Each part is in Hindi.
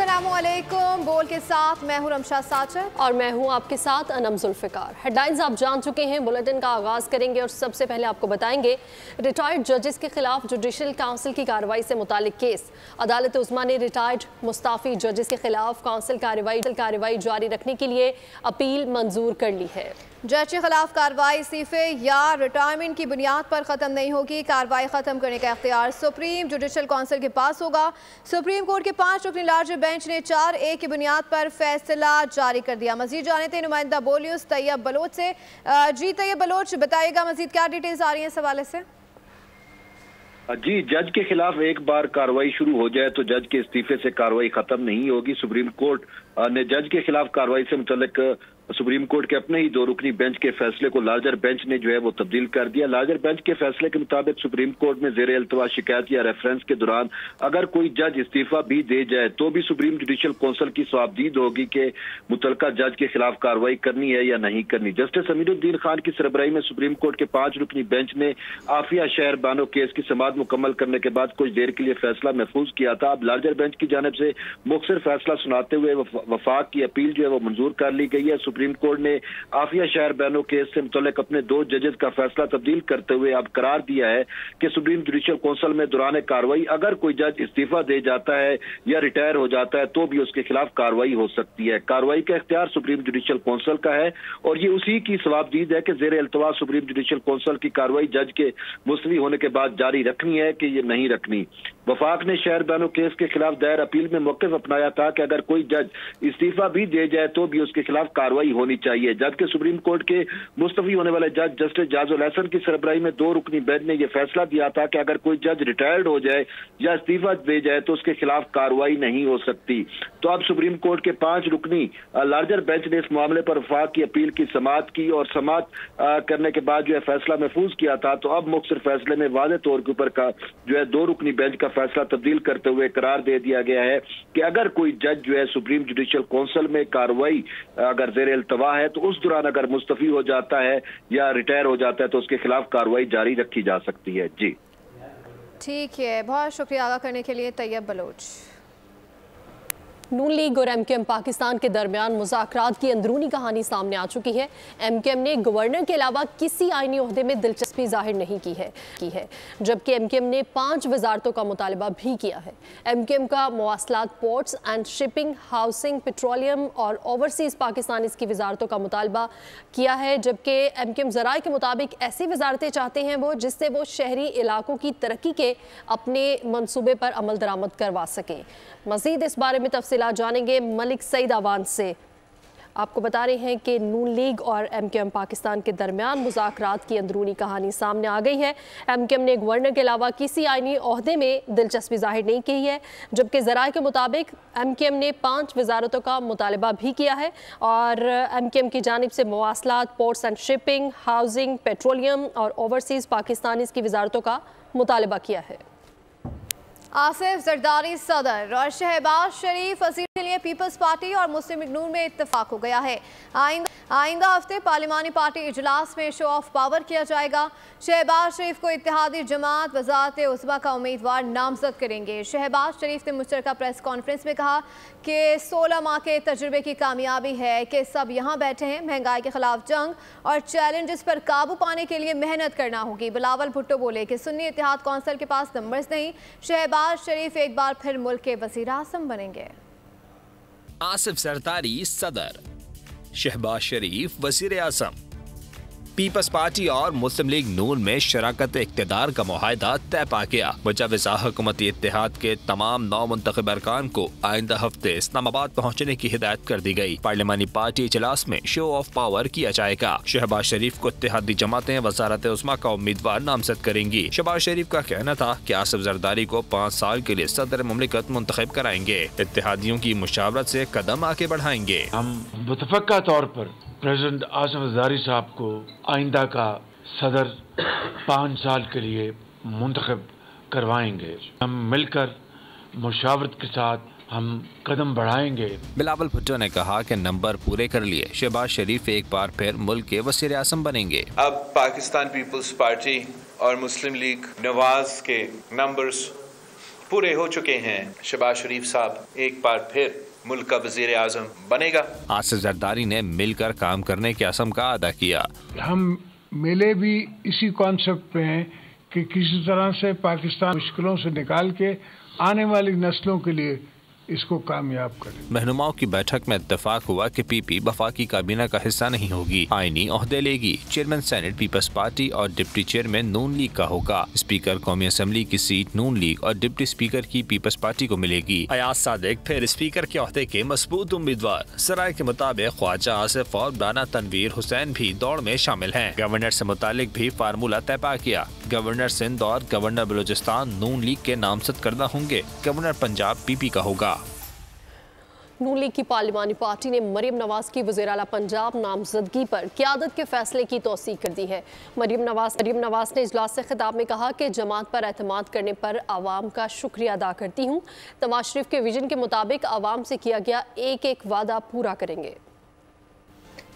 अस्सलामुअलैकुम। बोल के साथ मैं हूं रमशा साचर और मैं हूं आपके साथ अनम जुल्फिकार। हेडलाइंस आप जान चुके हैं, बुलेटिन का आगाज करेंगे और सबसे पहले आपको बताएंगे रिटायर्ड जजेस के खिलाफ जुडिशल काउंसिल की कार्रवाई से मुतालिक केस। अदालत उस्मा ने रिटायर्ड मुस्ताफी जजेस के खिलाफ काउंसिल कार्रवाई जारी रखने के लिए अपील मंजूर कर ली है। जज के खिलाफ कार्रवाई इस्तीफे या रिटायरमेंट की बुनियाद पर खत्म नहीं होगी। कार्रवाई खत्म करने का इख्तियार सुप्रीम जुडिशल काउंसिल के पास होगा। सुप्रीम कोर्ट के 5 रुकनी लार्जर बेंच ने 4-1 की बुनियाद पर फैसला जारी कर दिया। मजीद जाने थे नुमाइंदा बोलियोस तैयब बलोच से। जी तैयब बलोच, बताइएगा मजीद क्या डिटेल्स आ रही हैं इस हवाले से। जी, जज के खिलाफ एक बार कार्रवाई शुरू हो जाए तो जज के इस्तीफे से कार्रवाई खत्म नहीं होगी। सुप्रीम कोर्ट ने जज के खिलाफ कार्रवाई से मुतल्लिक सुप्रीम कोर्ट के अपने ही 2 रुकनी बेंच के फैसले को लार्जर बेंच ने जो है वो तब्दील कर दिया। लार्जर बेंच के फैसले के मुताबिक सुप्रीम कोर्ट में ज़ेर इल्तवा शिकायत या रेफरेंस के दौरान अगर कोई जज इस्तीफा भी दे जाए तो भी सुप्रीम जुडिशल काउंसिल की सवाबदीद होगी कि मुतलका जज के खिलाफ कार्रवाई करनी है या नहीं करनी। जस्टिस अमीरुद्दीन खान की सरबराही में सुप्रीम कोर्ट के 5 रुकनी बेंच ने आफिया शहर बानो केस की समाअत मुकम्मल करने के बाद कुछ देर के लिए फैसला महफूज किया था। अब लार्जर बेंच की जानिब से मुख्तसर फैसला सुनाते हुए वफाक की अपील जो है वो मंजूर कर ली गई है। सुप्रीम कोर्ट ने आफिया शहर बैनो केस से मुतल्लिक अपने 2 जजेस का फैसला तब्दील करते हुए अब करार दिया है कि सुप्रीम जुडिशल काउंसिल में दौरान कार्रवाई अगर कोई जज इस्तीफा दे जाता है या रिटायर हो जाता है तो भी उसके खिलाफ कार्रवाई हो सकती है। कार्रवाई का इख्तियार सुप्रीम जुडिशल काउंसिल का है और ये उसी की सवाबदीद है कि ज़ेर इल्तवा सुप्रीम जुडिशल काउंसिल की कार्रवाई जज के मुस्तवी होने के बाद जारी रखनी है कि ये नहीं रखनी। वफाक ने शहर बैनो केस के खिलाफ दायर अपील में मौक़िफ़ अपनाया था कि अगर कोई जज इस्तीफा भी दे जाए तो भी उसके खिलाफ कार्रवाई होनी चाहिए। जबकि सुप्रीम कोर्ट के मुस्तफी होने वाले जज जस्टिस जाजुल हसन की सरबराही में 2 रुकनी बेंच ने यह फैसला दिया था कि अगर कोई जज रिटायर्ड हो जाए या इस्तीफा दे जाए तो उसके खिलाफ कार्रवाई नहीं हो सकती। तो अब सुप्रीम कोर्ट के 5 रुकनी लार्जर बेंच ने इस मामले पर वफाक की अपील की समाअत की और समाअत करने के बाद जो है फैसला महफूज किया था। तो अब मुख्तसर फैसले में वाज़ेह तौर के ऊपर का जो है 2 रुकनी बेंच का फैसला तब्दील करते हुए करार दे दिया गया है कि अगर कोई जज जो है सुप्रीम जुडिशल काउंसिल में कार्रवाई अगर ज़ेर इल्तवा है तो उस दौरान अगर मुस्तफी हो जाता है या रिटायर हो जाता है तो उसके खिलाफ कार्रवाई जारी रखी जा सकती है। जी ठीक है, बहुत शुक्रिया आगाह करने के लिए तैयब बलोच। नून लीग और एमकेएम पाकिस्तान के दरमियान मुज़ाकरात की अंदरूनी कहानी सामने आ चुकी है। एमकेएम ने गवर्नर के अलावा किसी आईनी ओहदे में दिलचस्पी जाहिर नहीं की है जबकि एमकेएम ने 5 वजारतों का मुतालबा भी किया है। एमकेएम का मवासलात, ports and shipping, housing, petroleum और ओवरसीज़ पाकिस्तान इसकी वजारतों का मुतालबा किया है। जबकि एमकेएम ज़राए के मुताबिक ऐसी वजारतें चाहते हैं वो जिससे वो शहरी इलाकों की तरक्की के अपने मनसूबे पर अमल दरामद करवा सकें। मज़ीद इस बारे में तफसीलात जानेंगे मलिक सईद आवान से। आपको बता रहे हैं कि नून लीग और एमकेएम पाकिस्तान के दरमियान मुज़ाकरात की अंदरूनी कहानी सामने आ गई है। एमकेएम ने गवर्नर के अलावा किसी आईनी ओहदे में दिलचस्पी जाहिर नहीं की है जबकि ज़राए के मुताबिक एमकेएम ने 5 वजारतों का मुतालबा भी किया है और एमकेएम की जानिब से मवासलात, ports and shipping, housing, petroleum और ओवरसीज़ पाकिस्तान इसकी वजारतों का मुतालबा किया है। आसिफ जरदारी सदर और शहबाज शरीफ वज़ीर के लिए पीपल्स पार्टी और मुस्लिम लीग नून में इत्तेफाक हो गया है। आइंदा हफ्ते पार्लिमानी पार्टी इजलास में शो ऑफ पावर किया जाएगा। शहबाज शरीफ को इत्तेहादी जमात वज़ारत उज़्मा का उम्मीदवार नामजद करेंगे। शहबाज शरीफ ने मुश्तरका प्रेस कॉन्फ्रेंस में कहा कि 16 माह के तजुर्बे की कामयाबी है कि सब यहाँ बैठे हैं। महंगाई के खिलाफ जंग और चैलेंजेस पर काबू पाने के लिए मेहनत करना होगी। बिलावल भुट्टो बोले कि सुन्नी इत्तेहाद कौंसिल के पास नंबर्स नहीं, शहबाज शरीफ एक बार फिर मुल्क के वज़ीर आज़म बनेंगे। आसिफ जरदारी सदर, शहबाज शरीफ वज़ीर आज़म। पीपल्स पार्टी और मुस्लिम लीग नून में शराकत इक़्तिदार का मुआहदा तय पा गया। मुजव्विज़ा हुकूमती इत्तेहाद के तमाम 9 मुंतखब अरकान को आइंदा हफ्ते इस्लामाबाद पहुँचने की हिदायत कर दी गई। पार्लिमानी पार्टी इजलास में शो ऑफ पावर किया जाएगा। शहबाज शरीफ को इत्तेहादी जमातें वज़ारत उज़्मा का उम्मीदवार नामजद करेंगी। शहबाज शरीफ का कहना था कि आसिफ जरदारी को 5 साल के लिए सदर मुमलिकत मुंतखब कराएंगे। इत्तेहादियों की मुशावरत से कदम आगे बढ़ाएंगे। हम मुतफ़क्का तौर पर प्रेसिडेंट आसिफ जरदारी साहब को आइंदा का सदर 5 साल के लिए मुंतखब करवाएंगे। हम मिलकर मुशावरत के साथ हम कदम बढ़ाएंगे। बिलावल भुट्टो ने कहा कि नंबर पूरे कर लिए शहबाज शरीफ एक बार फिर मुल्क के वज़ीर आज़म बनेंगे। अब पाकिस्तान पीपल्स पार्टी और मुस्लिम लीग नवाज के नंबर्स पूरे हो चुके हैं। शहबाज शरीफ साहब एक बार फिर मुल्क का वजीर आजम बनेगा। आसिफ जरदारी ने मिलकर काम करने के असम का अदा किया। हम मिले भी इसी कॉन्सेप्ट पे हैं कि किसी तरह से पाकिस्तान मुश्किलों से निकाल के आने वाली नस्लों के लिए इसको कामयाब करें। रहनुमाओं की बैठक में इत्तेफाक हुआ कि पीपी वफाकी काबीना का हिस्सा नहीं होगी, आईनी ओहदे लेगी। चेयरमैन सेनेट पीपल्स पार्टी और डिप्टी चेयरमैन नून लीग का होगा। स्पीकर कौमी असम्बली की सीट नून लीग और डिप्टी स्पीकर की पीपल्स पार्टी को मिलेगी। अयाज सादिक फिर स्पीकर के ओहदे के मजबूत उम्मीदवार। सराय के मुताबिक ख्वाजा आसिफ और राना तनवीर हुसैन भी दौड़ में शामिल हैं। गवर्नर से मुतालिक भी फार्मूला तय पा किया। गवर्नर सिंध और गवर्नर बलूचिस्तान नून लीग के नामजद करदा होंगे। गवर्नर पंजाब पीपी का होगा। नून लीग की पार्लिमानी पार्टी ने मरियम नवाज की वज़ीर आला पंजाब नामजदगी पर क़यादत के फैसले की तौसीक कर दी है। मरियम नवाज ने इजलास से खिताब में कहा कि जमात पर एतमाद करने पर आवाम का शुक्रिया अदा करती हूँ। नवाज शरीफ के विजन के मुताबिक आवाम से किया गया एक एक वादा पूरा करेंगे।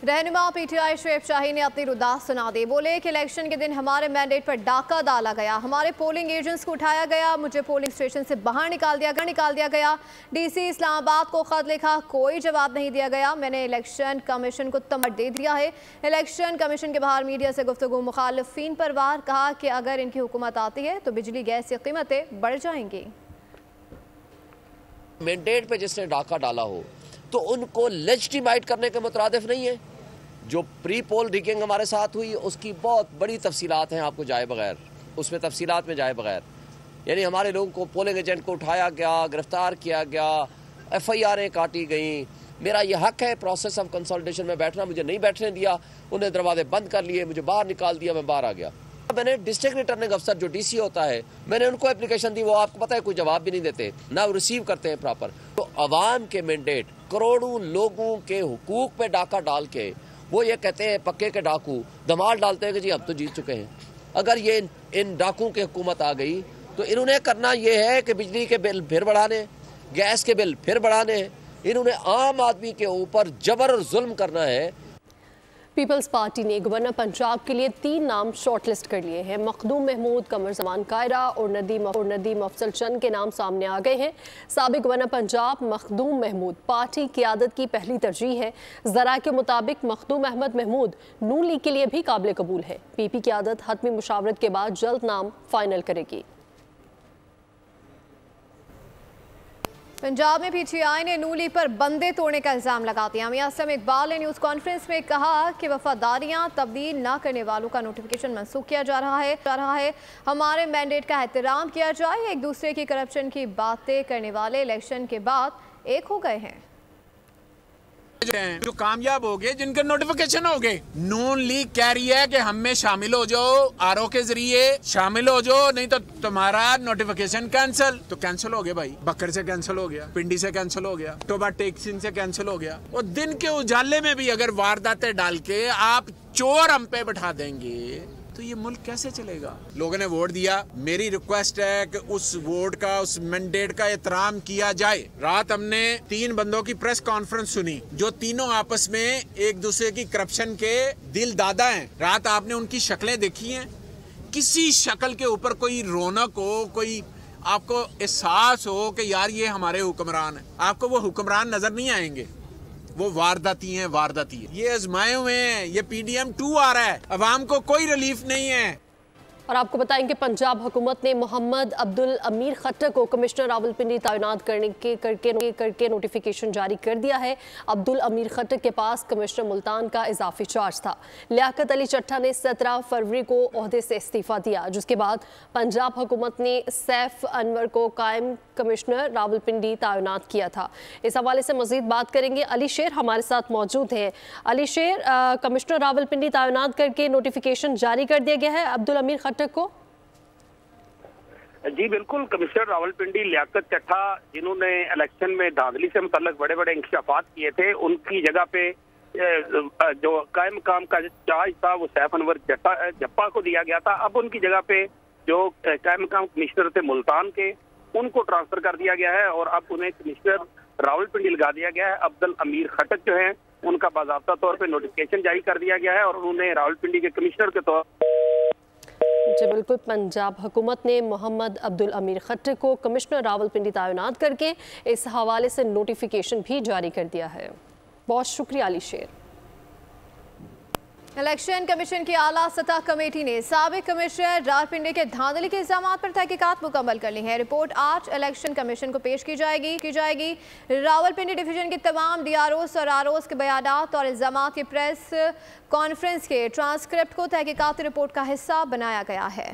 रहनुमा पीटीआई शुएब शाही ने अपनी रुदास सुना दी। बोले कि इलेक्शन के दिन हमारे मैंडेट पर डाका डाला गया, हमारे पोलिंग एजेंट्स को उठाया गया, मुझे पोलिंग स्टेशन से बाहर निकाल दिया गया। डीसी इस्लामाबाद को खत लिखा, कोई जवाब नहीं दिया गया। मैंने इलेक्शन कमीशन को तमड़ दे दिया है। इलेक्शन कमीशन के बाहर मीडिया से गुफ्तगू मुखालिफिन पर वार, कहा कि अगर इनकी हुकूमत आती है तो बिजली गैस की कीमतें बढ़ जाएंगी। मैंडेट पे जिसने डाका डाला हो तो उनको लेजिटिमाइट करने के मुतरादिफ नहीं है। जो प्री पोल रिगिंग हमारे साथ हुई उसकी बहुत बड़ी तफसीलात हैं, आपको जाए बगैर उसमें तफसीलात में जाए बगैर, यानी हमारे लोगों को पोलिंग एजेंट को उठाया गया, गिरफ्तार किया गया, FIR काटी गई। मेरा ये हक है प्रोसेस ऑफ कंसल्टेशन में बैठना, मुझे नहीं बैठने दिया, उन्हें दरवाजे बंद कर लिए, मुझे बाहर निकाल दिया, मैं बाहर आ गया। मैंने डिस्ट्रिक्ट रिटर्निंग अफसर जो DC होता है, मैंने उनको एप्लीकेशन दी, वो आपको पता है कोई जवाब भी नहीं देते, ना वो रिसीव करते हैं प्रॉपर। तो अवाम के मैंडेट, करोड़ों लोगों के हुकूक पे डाका डाल के वो ये कहते हैं पक्के के डाकू धमाल डालते हैं कि जी हम तो जीत चुके हैं। अगर ये इन डाकुओं की हुकूमत आ गई तो इन्होंने करना ये है कि बिजली के बिल फिर बढ़ाने, गैस के बिल फिर बढ़ाने, इन्होंने आम आदमी के ऊपर जबर और जुल्म करना है। पीपल्स पार्टी ने गवर्नर पंजाब के लिए 3 नाम शॉर्टलिस्ट कर लिए हैं। मखदूम महमूद, कमर जमान कायरा और नदीम अफजल चंद के नाम सामने आ गए हैं। साबिक गवर्नर पंजाब मखदूम महमूद पार्टी क़यादत की पहली तरजीह है। ज़रा के मुताबिक मखदूम अहमद महमूद नून लीग के लिए भी काबिल कबूल है। पीपी क़यादत हतमी मुशावरत के बाद जल्द नाम फाइनल करेगी। पंजाब में पीटीआई ने नून लीग पर बंदे तोड़ने का इल्जाम लगा दिया। मियां असलम इकबाल ने न्यूज़ कॉन्फ्रेंस में कहा कि वफादारियां तब्दील न करने वालों का नोटिफिकेशन मनसूख किया जा रहा है। हमारे मैंडेट का एहतराम किया जाए। एक दूसरे की करप्शन की बातें करने वाले इलेक्शन के बाद एक हो गए हैं। जो कामयाब हो गए, जिनके नोटिफिकेशन हो गए, नून लीग कह रही है कि हम में शामिल हो जाओ, RO के जरिए शामिल हो जाओ, नहीं तो तुम्हारा नोटिफिकेशन कैंसिल। तो कैंसिल हो गया भाई, बकर से कैंसिल हो गया, पिंडी से कैंसिल हो गया, टोबा टेक्सिन से कैंसिल हो गया। और दिन के उजाले में भी अगर वारदातें डाल के आप चोर हम पे बैठा देंगे तो ये मुल्क कैसे चलेगा। लोगों ने वोट दिया, मेरी रिक्वेस्ट है कि उस वोट का, उस मैंडेट का एहतराम किया जाए। रात हमने 3 बंदों की प्रेस कॉन्फ्रेंस सुनी जो तीनों आपस में एक दूसरे की करप्शन के दिल दादा हैं। रात आपने उनकी शक्लें देखी हैं, किसी शक्ल के ऊपर कोई रौनक हो, कोई आपको एहसास हो कि यार ये हमारे हुक्मरान हैं। आपको वो हुक्मरान नजर नहीं आएंगे, वो वारदाती हैं। ये आजमाए हुए हैं। ये PDM 2 आ रहा है, अवाम को कोई रिलीफ नहीं है। और आपको बताएंगे पंजाब हुकूमत ने मोहम्मद अब्दुल अमीर खट्टर को कमिश्नर रावलपिंडी तैनात करके नोटिफिकेशन जारी कर दिया है। अब्दुल अमीर खट्टर के पास कमिश्नर मुल्तान का इजाफी चार्ज था। लियाकत अली चट्टा ने 17 फरवरी को ओहदे से इस्तीफा दिया, जिसके बाद पंजाब हुकूमत ने सैफ अनवर को कायम कमिश्नर रावलपिंडी तैनात किया था। इस हवाले से मजीद बात करेंगे। अली शेर हमारे साथ मौजूद हैं। अली शेर, कमिश्नर रावलपिंडी तैनात करके नोटिफिकेशन जारी कर दिया गया है अब्दुल अमीर खट्टर को? जी बिल्कुल, कमिश्नर रावलपिंडी लियाकत चट्टा जिन्होंने इलेक्शन में धांधली से मुतल्लक बड़े बड़े इंकशाफात किए थे, उनकी जगह पे जो कायम काम का चार्ज था वो सैफ अनवर जप्पा को दिया गया था। अब उनकी जगह पे जो कायम काम कमिश्नर थे मुल्तान के, उनको ट्रांसफर कर दिया गया है और अब उन्हें कमिश्नर रावलपिंडी लगा दिया गया है। अब्दुल अमीर खट्टर जो है उनका बाज़ाब्ता तौर पे नोटिफिकेशन जारी कर दिया गया है और उन्होंने रावलपिंडी के कमिश्नर के तौर बिल्कुल, पंजाब हुकूमत ने मोहम्मद अब्दुल अमीर खट्टर को कमिश्नर रावलपिंडी तैनात करके इस हवाले से नोटिफिकेशन भी जारी कर दिया है। बहुत शुक्रिया अली शेर। इलेक्शन कमीशन की आला सतह कमेटी ने साबिक कमिश्नर रावलपिंडी के धांधली के इल्जामात पर तहकीकात मुकम्मल कर ली है। रिपोर्ट आज इलेक्शन कमीशन को पेश की जाएगी। रावलपिंडी डिवीजन के तमाम DROs और ROs के बयानात और इल्जामात की प्रेस कॉन्फ्रेंस के ट्रांसक्रिप्ट को तहकीकाती रिपोर्ट का हिस्सा बनाया गया है।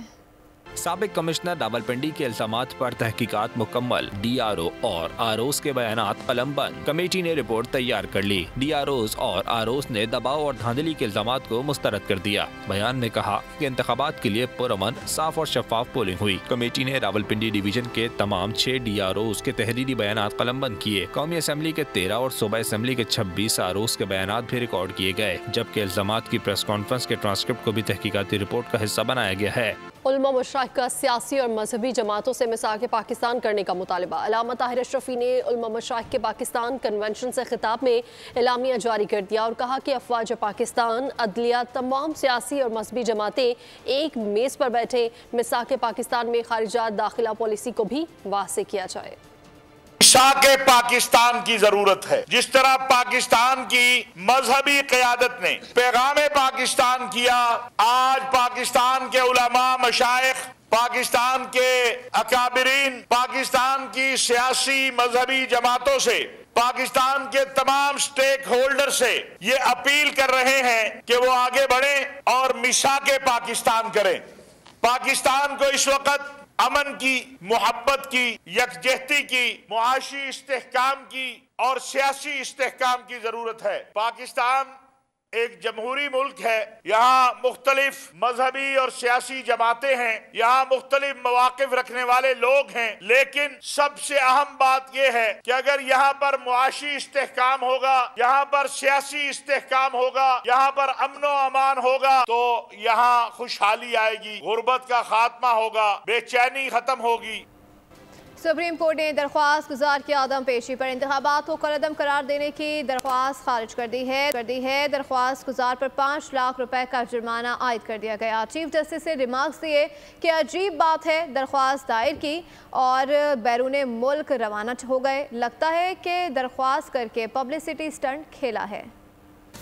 साबिक कमिश्नर रावलपिंडी के इल्जामात पर तहकीकात मुकम्मल, DRO और ROs के बयानात कलमबंद। कमेटी ने रिपोर्ट तैयार कर ली। DROs और ROs ने दबाव और धांधली के इल्जामात को मुस्तरद कर दिया। बयान में कहा कि इंतखाबात के लिए पुरअमन, साफ और शफाफ पोलिंग हुई। कमेटी ने रावलपिंडी डिवीजन के तमाम 6 DROs के तहरीरी बयानात कलमबंद किए। कौमी असम्बली के 13 और सूबा असम्बली के 26 ROs के बयानात भी रिकॉर्ड किए गए, जबकि इल्जामात की प्रेस कॉन्फ्रेंस के ट्रांसक्रिप्ट को भी तहकीकाती रिपोर्ट का हिस्सा बनाया गया है। उलमा मशाइख का सियासी और मजहबी जमातों से मिसाक पाकिस्तान करने का मुतालबा। अल्लामा ताहिर अशरफी ने उलमा मशाइख के पाकिस्तान कन्वेंशन से खिताब में एलामिया जारी कर दिया और कहा कि अफवाज पाकिस्तान, अदलिया, तमाम सियासी और मजहबी जमातें एक मेज़ पर बैठे मिसाक पाकिस्तान में खारिजात दाखिला पॉलिसी को भी वाज़ेह किया जाए। मिसाक पाकिस्तान की जरूरत है। जिस तरह पाकिस्तान की मजहबी क़यादत ने पैगाम पाकिस्तान किया, आज पाकिस्तान के उलमा मशाइख, पाकिस्तान के अकाबिरीन, पाकिस्तान की सियासी मजहबी जमातों से, पाकिस्तान के तमाम स्टेक होल्डर से ये अपील कर रहे हैं कि वो आगे बढ़ें और मिसाक पाकिस्तान करें। पाकिस्तान को इस वक्त अमन की, मोहब्बत की, यकजहती की, मुआशी इस्तेहकाम की और सियासी इस्तेहकाम की जरूरत है। पाकिस्तान एक जमहूरी मुल्क है। यहाँ मुख्तलिफ मजहबी और सियासी जमातें हैं, यहाँ मुख्तलिफ मवाकिफ रखने वाले लोग हैं, लेकिन सबसे अहम बात यह है कि अगर यहाँ पर मुआशी इस्तेहकाम होगा, यहाँ पर सियासी इस्तेहकाम होगा, यहाँ पर अमनो अमान होगा, तो यहाँ खुशहाली आएगी, गुर्बत का खात्मा होगा, बेचैनी खत्म होगी। सुप्रीम कोर्ट ने दरख्वास्त गुजार की आदम पेशी पर इंतखाबात को कलअदम करार देने की दरख्वास्त खारिज कर दी है। दरख्वास्त गुजार पर 5 लाख रुपए का जुर्माना आयद कर दिया गया। चीफ जस्टिस ने रिमार्क्स दिए कि अजीब बात है, दरख्वास्त दायर की और बैरून मुल्क रवाना हो गए। लगता है कि दरख्वास्त करके पब्लिसिटी स्टंट खेला है।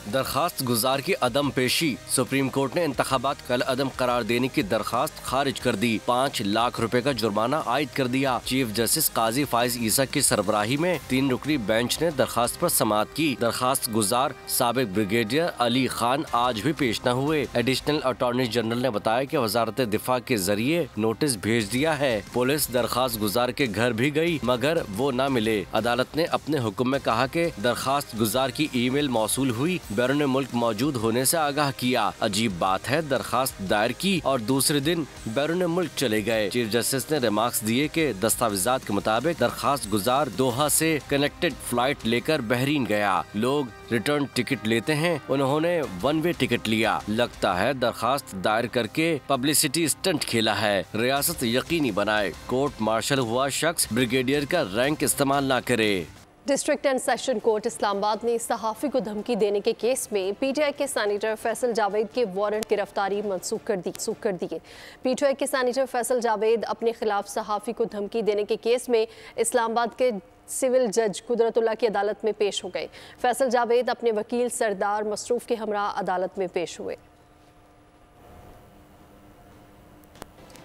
दरखास्त गुजार की अदम पेशी। सुप्रीम कोर्ट ने इंतखाबात कल अदम करार देने की दरखास्त खारिज कर दी। 5 लाख रुपए का जुर्माना आयद कर दिया। चीफ जस्टिस काजी फाइज ईसा की सरबराही में 3 रुकनी बेंच ने दरखास्त पर समाअत की। दरखास्त गुजार साबिक ब्रिगेडियर अली खान आज भी पेश न हुए। एडिशनल अटॉर्नी जनरल ने बताया कि वजारत दिफा के जरिए नोटिस भेज दिया है। पुलिस दरखास्त गुजार के घर भी गई मगर वो न मिले। अदालत ने अपने हुक्म में कहा कि दरखास्त गुजार की ईमेल मौसूल हुई, बैरून मुल्क मौजूद होने से आगाह किया। अजीब बात है, दरखास्त दायर की और दूसरे दिन बैरून मुल्क चले गए। चीफ जस्टिस ने रिमार्क्स दिए कि दस्तावेजात के मुताबिक दरखास्त गुजार दोहा से कनेक्टेड फ्लाइट लेकर बहरीन गया। लोग रिटर्न टिकट लेते हैं, उन्होंने 1 वे टिकट लिया। लगता है दरखास्त दायर करके पब्लिसिटी स्टंट खेला है। रियासत यकीनी बनाए कोर्ट मार्शल हुआ शख्स ब्रिगेडियर का रैंक इस्तेमाल न करे। District and session court Islamabad ने सहाफ़ी को धमकी देने के केस में PTI के सैनेटर फैसल जावेद के वारंट गिरफ्तारी मंसूख कर दी है। PTI के सैनेटर फैसल जावेद अपने खिलाफ सहाफ़ी को धमकी देने के केस में इस्लामाबाद के सिविल जज कुदरतुल्लाह की अदालत में पेश हो गए। फैसल जावेद अपने वकील सरदार मसरूफ के हमरा अदालत में पेश हुए।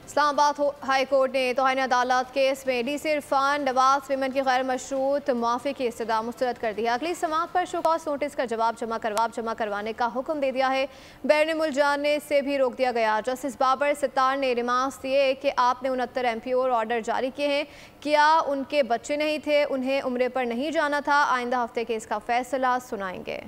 इस्लामाबाद हाई कोर्ट ने तौहीन अदालत केस में DC इरफान नवाज विमन की गैर मशरूत मुआफ़ी की इस्तदा मुस्तरद कर दी है। अगली समाअत पर शो कॉज नोटिस का जवाब जमा करवाने का हुक्म दे दिया है। बैरून मुल्क जाने से भी रोक दिया गया। जस्टिस बाबर सत्तार ने रिमार्क्स दिए कि आपने 69 MPO ऑर्डर जारी किए हैं, क्या उनके बच्चे नहीं थे, उन्हें उम्रे पर नहीं जाना था? आइंदा हफ्ते केस का फैसला सुनाएंगे।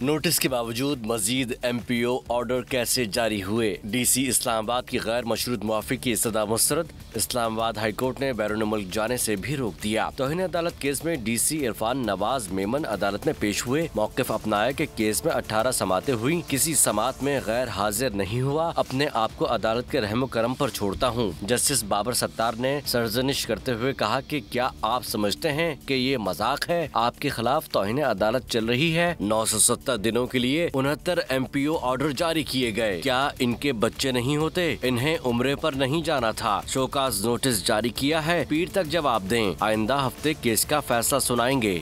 नोटिस के बावजूद मजीद MPO ऑर्डर कैसे जारी हुए? DC इस्लामाबाद की गैर मशरूत मुआफ़ी की इस्तदा मुस्तरद। इस्लामाबाद हाई कोर्ट ने बैरून मुल्क जाने से भी रोक दिया। तौहीन अदालत केस में DC इरफान नवाज मेमन अदालत में पेश हुए। मौक़िफ़ अपनाया कि केस में 18 समातें हुई, किसी समात में गैर हाजिर नहीं हुआ। अपने आप को अदालत के रहम करम पर छोड़ता हूँ। जस्टिस बाबर सत्तार ने सरजनिश करते हुए कहा कि क्या आप समझते हैं कि ये मजाक है? आपके खिलाफ तौहीन अदालत चल रही है। 970 गुज़िश्ता दिनों के लिए 69 MPO ऑर्डर जारी किए गए। क्या इनके बच्चे नहीं होते? इन्हें उम्रे पर नहीं जाना था। शोकाज नोटिस जारी किया है, पीर तक जवाब दें। आइंदा हफ्ते केस का फैसला सुनाएंगे।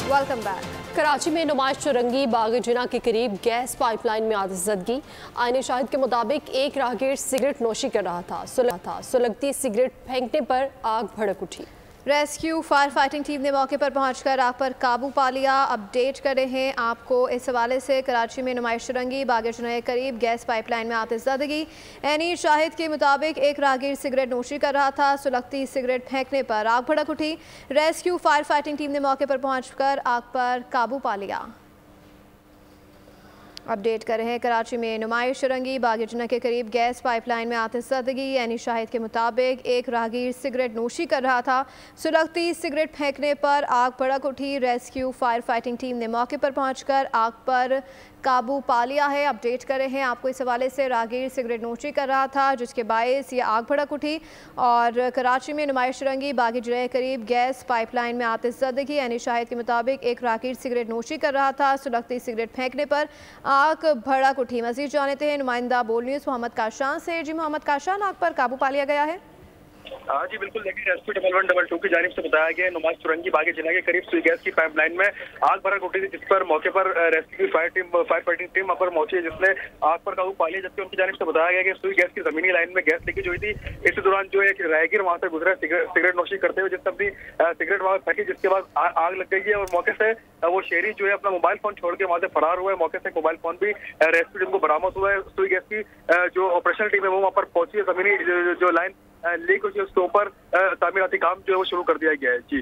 Welcome back. कराची में नुमाइश चुरंगी बाग जिना के करीब गैस पाइपलाइन में आतिशज़दगी। आईने शाहिद के मुताबिक एक राहगीर सिगरेट नोशी कर रहा था। सुलगती सिगरेट फेंकने पर आग भड़क उठी। रेस्क्यू फायर फाइटिंग टीम ने मौके पर पहुंचकर आग पर काबू पा लिया। अपडेट कर रहे हैं आपको इस हवाले से। कराची में नुमाइश चुरंगी बाग जिना के करीब गैस पाइपलाइन में आतिशज़दगी। आईने शाहिद के मुताबिक एक राहगीर सिगरेट नोशी कर रहा था। सुलगती सिगरेट फेंकने पर आग भड़क उठी। रेस्क्यू फायर फाइटिंग टीम ने मौके पर पहुंचकर आग पर काबू पा लिया। अपडेट कर रहे हैं कराची में नुमाइश चुरंगी बाग जिना के करीब गैस पाइपलाइन में आतिशज़दगी। आईने शाहिद के मुताबिक एक राहगीर सिगरेट नोशी कर रहा था। सुलगती सिगरेट फेंकने पर आग भड़क उठी। रेस्क्यू फायर फाइटिंग टीम ने मौके पर पहुंचकर आग पर काबू पा लिया है। अपडेट कर रहे हैं आपको इस हवाले से। राहगीर सिगरेट नोशी कर रहा था जिसके बायस ये आग भड़क उठी। और कराची में नुमाइश चुरंगी बाग जिना के करीब गैस पाइपलाइन में आतिशज़दगी। आईने शाहिद के मुताबिक एक राहगीर सिगरेट नोशी कर रहा था। सुलगती सिगरेट फेंकने पर आग भड़क उठी। मज़ीद जानते हैं नुमाइंदा बोल न्यूज़ मोहम्मद काशान से। जी मोहम्मद काशान, आग पर काबू पा लिया गया है? हाँ जी बिल्कुल, देखिए रेस्क्यू 1112 की जानिब से बताया गया नुमाइश चुरंगी बाग जिना के करीब सुई गैस की पाइपलाइन में आग भड़क उठी थी, जिस पर मौके पर रेस्क्यू फायर फाइटिंग टीम वहाँ पर पहुंची, जिसने आग पर काबू पा लिया। जबकि उनकी जानिब से बताया गया कि सुई गैस की जमीनी लाइन में गैस लीकेज हुई थी। इसी दौरान जो एक राहगीर वहाँ से गुजरा सिगरेट नोशी करते हुए, जिसने अपनी सिगरेट वहाँ फेंकी, जिसके बाद आग लग गई है। और मौके से वो शहरी जो है अपना मोबाइल फोन छोड़ के वहाँ से फरार हुआ है। मौके से मोबाइल फोन भी रेस्क्यू टीम को बरामद हुआ है। सुई गैस की जो ऑपरेशनल टीम है वो वहाँ पर पहुंची है। जमीनी जो लाइन लीक हुई है उसके ऊपर तामीराती काम जो है वो शुरू कर दिया गया है। जी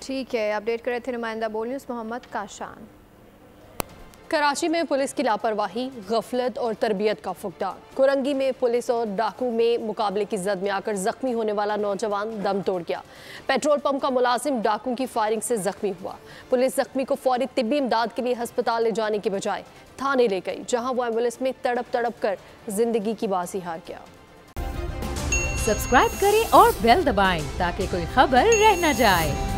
ठीक है, अपडेट कर रहे थे नुमाइंदा बोल न्यूज़ मोहम्मद काशान। कराची में पुलिस की लापरवाही, गफलत और तरबियत का फुकदान। कुरंगी में पुलिस और डाकू में मुकाबले की जद में आकर जख्मी होने वाला नौजवान दम तोड़ गया। पेट्रोल पंप का मुलाजिम डाकू की फायरिंग से जख्मी हुआ। पुलिस जख्मी को फौरी तिब्बी इमदाद के लिए अस्पताल ले जाने के बजाय थाने ले गई, जहां वो एम्बुलेंस में तड़प कर जिंदगी की बाजी हार गया। सब्सक्राइब करें और बेल दबाएं ताकि कोई खबर रह न जाए।